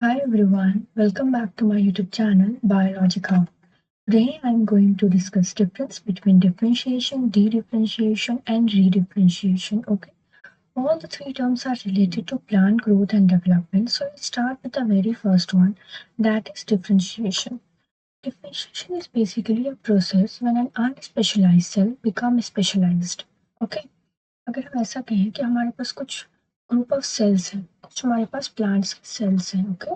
Hi everyone, welcome back to my YouTube channel Biologica. Today I'm going to discuss difference between differentiation, dedifferentiation and redifferentiation. Okay, all the three terms are related to plant growth and development. So let's start with the very first one, that is differentiation. Differentiation is basically a process when an unspecialized cell becomes specialized. Okay, अगर हम ऐसा कहें कि हमारे पास कुछ group of sales हैं, कुछ हमारे पास प्लांट्स के सेल्स हैं, ओके।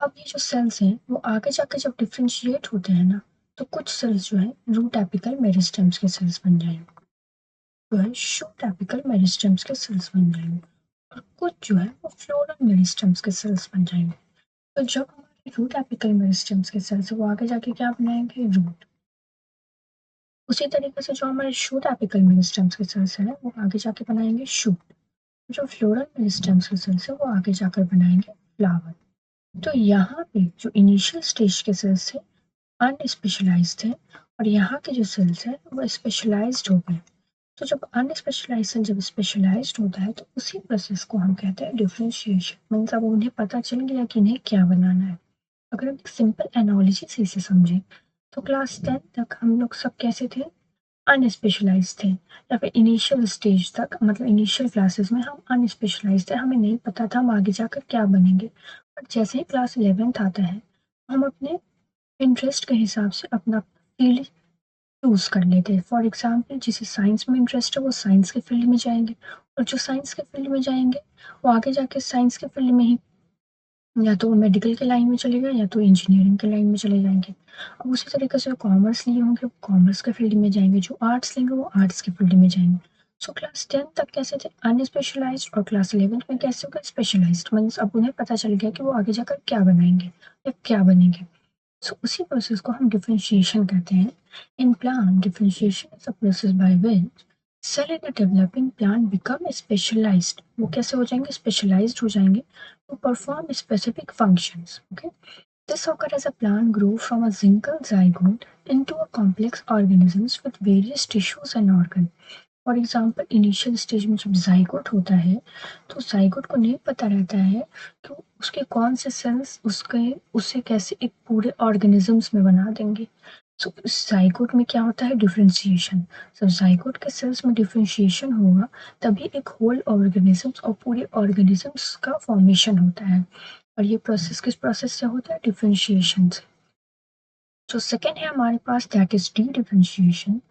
अब ये जो सेल्स हैं वो आगे जाके जब डिफरेंशिएट होते हैं ना, तो कुछ सेल्स जो है रूट एपिकल मेरिस्टेम्स के सेल्स बन जाएंगे, जो है शूट एपिकल मेरिस्टेम्स के सेल्स बन जाएंगे, और कुछ जो है वो फ्लोरल मेरिस्टेम्स के सेल्स बन जाएंगे। तो जब हमारे रूट एपिकल मेरिस्टेम्स के सेल्स है वो आगे जाके क्या बनाएंगे, रूट। उसी तरीके से जो हमारे शूट एपिकल मेरिस्टेम्स के सेल्स है वो आगे जाके बनाएंगे शूट। जो फ्लोरल मेरिस्टेम्स के सेल्स है वो आगे जाकर बनाएंगे फ्लावर। तो यहाँ पे जो इनिशियल स्टेज के सेल्स थे अनस्पेशलाइज्ड थे, और यहाँ के जो सेल्स हैं वो स्पेशलाइज्ड हो गए। तो जब अनस्पेशलाइज्ड सेल जब स्पेशलाइज्ड होता है तो उसी प्रोसेस को हम कहते हैं डिफरेंशिएशन। मीन्स अब उन्हें पता चल गया कि इन्हें क्या बनाना है। अगर हम एक सिंपल एनालॉजी से इसे समझें तो क्लास 10 तक हम लोग सब कैसे थे, अनस्पेशलाइज्ड थे, या फिर इनिशियल स्टेज तक मतलब इनिशियल क्लासेस में हम अनस्पेशलाइज्ड थे, हमें नहीं पता था हम आगे जाकर क्या बनेंगे। बट जैसे ही क्लास 11th आता है हम अपने इंटरेस्ट के हिसाब से अपना फील्ड चूज कर लेते हैं। फॉर एग्जाम्पल जिसे साइंस में इंटरेस्ट है वो साइंस के फील्ड में जाएंगे, और जो साइंस के फील्ड में जाएंगे वो आगे जाके साइंस के फील्ड में ही या तो मेडिकल के लाइन में चले गए या तो इंजीनियरिंग के लाइन में चले जाएंगे। अब उसी तरीके से जो कॉमर्स लिए होंगे वो कॉमर्स के फील्ड में जाएंगे, जो आर्ट्स लेंगे वो आर्ट्स के फील्ड में जाएंगे। सो क्लास 10 तक कैसे थे, अनस्पेशलाइज्ड, और क्लास 11th में कैसे हो गए, स्पेशलाइज्ड। मीन्स अब उन्हें पता चल गया कि वो आगे जाकर क्या बनाएंगे या क्या बनेंगे। सो उसी प्रोसेस को हम डिफरेंशिएशन कहते हैं। In plant differentiation is a process by which cell in a developing plant become specialised. वो कैसे हो जाएंगे, स्पेशलाइज्ड हो जाएंगे to perform specific functions. Okay, this occurs as a plant grows from a single zygote into a complex organisms with various tissues and organs. For example initial stage में जब zygote होता है तो जाइगोट को नहीं पता रहता है कि उसके कौन से सेल्स उसके उसे कैसे एक पूरे ऑर्गेनिजम्स में बना देंगे। सो जाइगोट में क्या होता है, डिफरेंशिएशन। जब जाइगोट के सेल्स में डिफरेंशिएशन होगा तभी एक होल ऑर्गेनिजम्स और पूरे ऑर्गेनिजम्स का फॉर्मेशन होता है, और ये प्रोसेस किस प्रोसेस से होता है, डिफरेंशिएशन से। जो सेकेंड है हमारे पास that is dedifferentiation,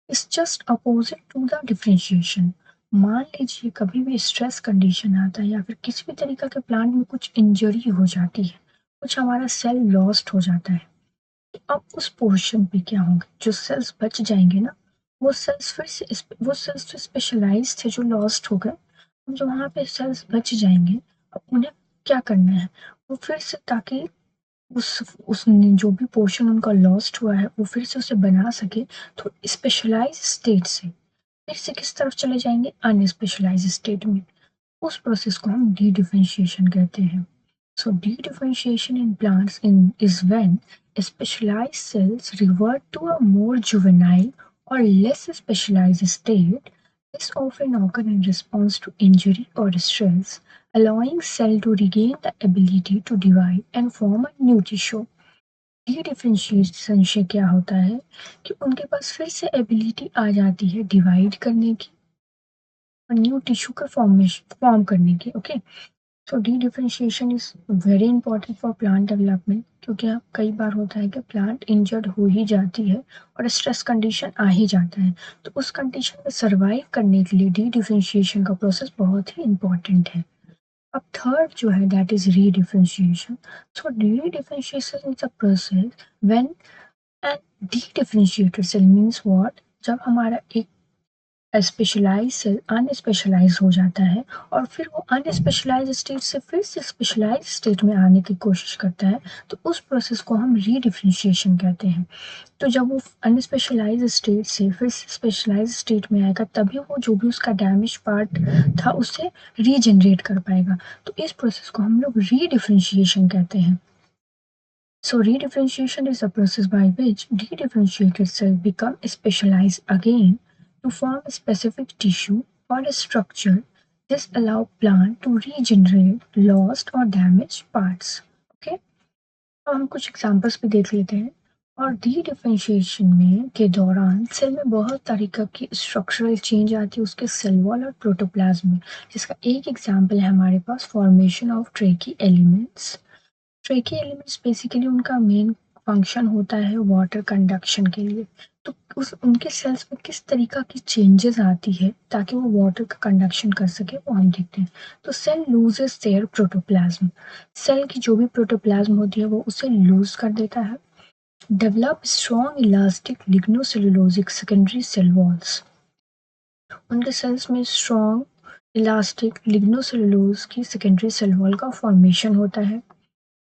is just opposite to the differentiation. मान लीजिए कभी भी स्ट्रेस कंडीशन आता है या फिर किसी भी तरीका के प्लांट में कुछ इंजरी हो जाती है, कुछ हमारा सेल लॉस्ट हो जाता है, तो अब उस पोर्शन पे क्या होगा, जो सेल्स बच जाएंगे ना, वो सेल्स फिर से वो सेल्स जो स्पेशलाइज थे जो लॉस्ट हो गए, अब जो वहाँ पे सेल्स बच जाएंगे अब उन्हें क्या करना है, वो फिर से ताकि उस जो भी पोर्शन उनका लॉस्ट हुआ है वो फिर से उसे बना सके, तो स्पेशलाइज स्टेट से फिर से किस तरफ चले जाएंगे, अनस्पेशलाइज स्टेट में। उस प्रोसेस को हम डी डिफरेंशिएशन कहते हैं। So dedifferentiation in plants in is when specialized cells revert to a more juvenile or less specialized state. This often occurs in response to injury or stress, allowing cell to regain the ability to divide and form a new tissue. D differentiation से क्या होता है कि उनके पास फिर से ability आ जाती है डिवाइड करने की और न्यू टिश्यू का फॉर्म करने की। Okay, so dedifferentiation is very important for plant development, क्योंकि अब कई बार होता है कि प्लांट इंजर्ड हो ही जाती है और स्ट्रेस कंडीशन आ ही जाता है, तो उस कंडीशन में सर्वाइव करने के लिए डी डिफरेंशिएशन का प्रोसेस बहुत ही इंपॉर्टेंट है। अब थर्ड जो है that is redifferentiation. So dedifferentiation is a process when an dedifferentiated cell means what, जब हमारा एक स्पेशलाइज सेल अनस्पेशलाइज हो जाता है और फिर वो अनस्पेशलाइज स्टेट से फिर से स्पेशलाइज स्टेट में आने की कोशिश करता है, तो उस प्रोसेस को हम रीडिफरेंशिएशन कहते हैं। तो जब वो अनस्पेशलाइज स्टेट से फिर से स्पेशलाइज स्टेट में आएगा तभी वो जो भी उसका डैमेज पार्ट था उसे रीजनरेट कर पाएगा, तो इस प्रोसेस को हम लोग रीडिफरेंशिएशन कहते हैं। So redifferentiation is a process by which dedifferentiated cells become specialized again to form a specific tissue or a structure. This allow plant to regenerate lost or damaged parts. Okay, अब हम कुछ examples भी देख लेते हैं। और D differentiation में के दौरान सेल में बहुत तरीके की स्ट्रक्चरल चेंज आती है उसके सेल वॉल और प्रोटोप्लाज्म में, जिसका एक एग्जांपल है हमारे पास formation of tracheary elements. Tracheary elements basically उनका मेन फंक्शन होता है वाटर कंडक्शन के लिए। तो उस उनके सेल्स में किस तरीका की चेंजेस आती है ताकि वो वाटर का कंडक्शन कर सके वो हम देखते हैं। तो cell loses their protoplasm, cell की जो भी प्रोटोप्लाज्म होती है वो उसे लूज कर देता है। Develop strong elastic lignocellulosic secondary cell walls, उनके सेल्स में स्ट्रॉन्ग इलास्टिक लिग्नोसेलुलोज की सेकेंडरी सेल वॉल का फॉर्मेशन होता है।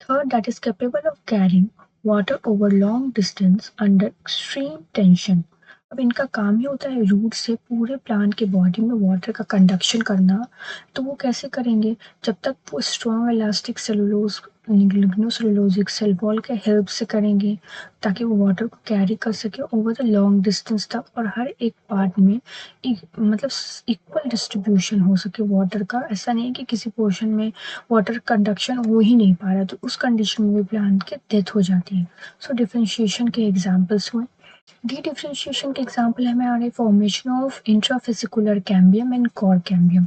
Third, that is capable of carrying water over long distance under extreme tension. अब इनका काम ही होता है रूट से पूरे प्लांट के बॉडी में वाटर का कंडक्शन करना। तो वो कैसे करेंगे, जब तक वो strong elastic cellulose lignocellulosic cell wall के हेल्प से करेंगे ताकि वो वाटर को कैरी कर सके ओवर द लॉन्ग डिस्टेंस तक, और हर एक पार्ट में मतलब इक्वल डिस्ट्रीब्यूशन हो सके वाटर का। ऐसा नहीं कि किसी पोर्शन में वाटर कंडक्शन हो ही नहीं पा रहा, तो उस कंडीशन में भी प्लांट की डेथ हो जाती है। सो डिफरेंशिएशन के एग्जांपल्स हुए। डी डिफरेंशिएशन के एग्जांपल है हमारे formation of intrafascicular cambium and core cambium.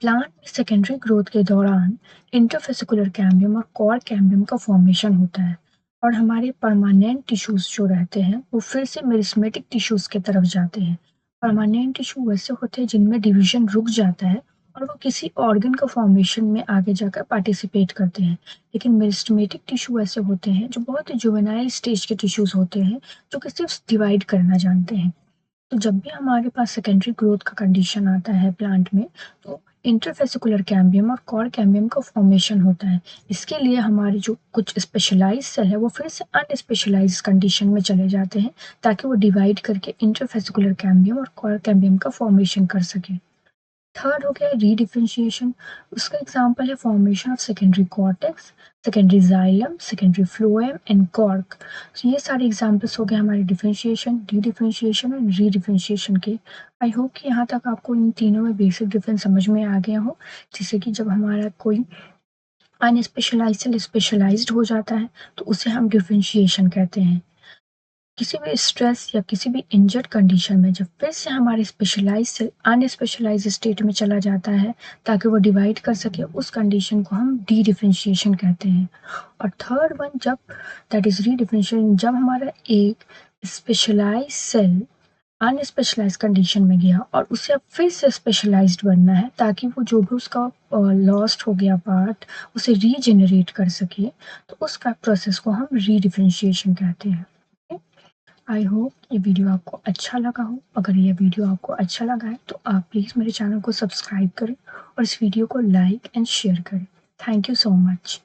Plant में सेकेंडरी ग्रोथ के दौरान इंटरफेसिकुलर कैम्बियम और कोर कैम्बियम का फॉर्मेशन होता है, और हमारे परमानेंट टिश्यूज जो रहते हैं वो फिर से मेरिस्मेटिक टिश्यूज की तरफ जाते हैं। परमानेंट टिश्यू वैसे होते हैं जिनमें डिवीजन रुक जाता है और वो किसी ऑर्गन का फॉर्मेशन में आगे जाकर पार्टिसिपेट करते हैं। लेकिन मेरिस्टेमेटिक टिश्यू ऐसे होते हैं जो बहुत ही जुवेनाइल स्टेज के टिश्यूज होते हैं, जो कि सिर्फ डिवाइड करना जानते हैं। तो जब भी हमारे पास सेकेंडरी ग्रोथ का कंडीशन आता है प्लांट में, तो इंटरफेसिकुलर कैम्बियम और कोर कैम्बियम का फॉर्मेशन होता है। इसके लिए हमारे जो कुछ स्पेशलाइज सेल है वो फिर से अनस्पेशलाइज कंडीशन में चले जाते हैं ताकि वो डिवाइड करके इंटरफेसिकुलर कैम्बियम और कोर कैम्बियम का फॉर्मेशन कर सके। थर्ड हो गया रीडिफरेंशिएशन, उसका एग्जांपल है formation of secondary cortex, secondary xylem, secondary phloem and cork. ये सारे एग्जांपल्स हो गए हमारे differentiation, dedifferentiation and redifferentiation के। आई होप कि यहाँ तक आपको इन तीनों में बेसिक डिफरेंस समझ में आ गया हो, जिससे कि जब हमारा कोई अनस्पेशलाइज्ड सेल स्पेशलाइज्ड हो जाता है तो उसे हम डिफरेंशिएशन कहते हैं। किसी भी स्ट्रेस या किसी भी इंजर्ड कंडीशन में जब फिर से हमारे स्पेशलाइज सेल अनस्पेशलाइज स्टेट में चला जाता है ताकि वो डिवाइड कर सके, उस कंडीशन को हम डी डिफरेंशिएशन कहते हैं। और थर्ड वन, जब दैट इज री डिफरेंशिएशन, जब हमारा एक स्पेशलाइज सेल अनस्पेशलाइज कंडीशन में गया और उसे अब फिर से स्पेशलाइज्ड बनना है ताकि वो जो भी उसका लॉस्ट हो गया पार्ट उसे रीजेनरेट कर सके, तो उसका प्रोसेस को हम री डिफरेंशिएशन कहते हैं। आई होप ये वीडियो आपको अच्छा लगा हो। अगर ये वीडियो आपको अच्छा लगा है तो आप प्लीज़ मेरे चैनल को सब्सक्राइब करें और इस वीडियो को लाइक एंड शेयर करें। Thank you so much.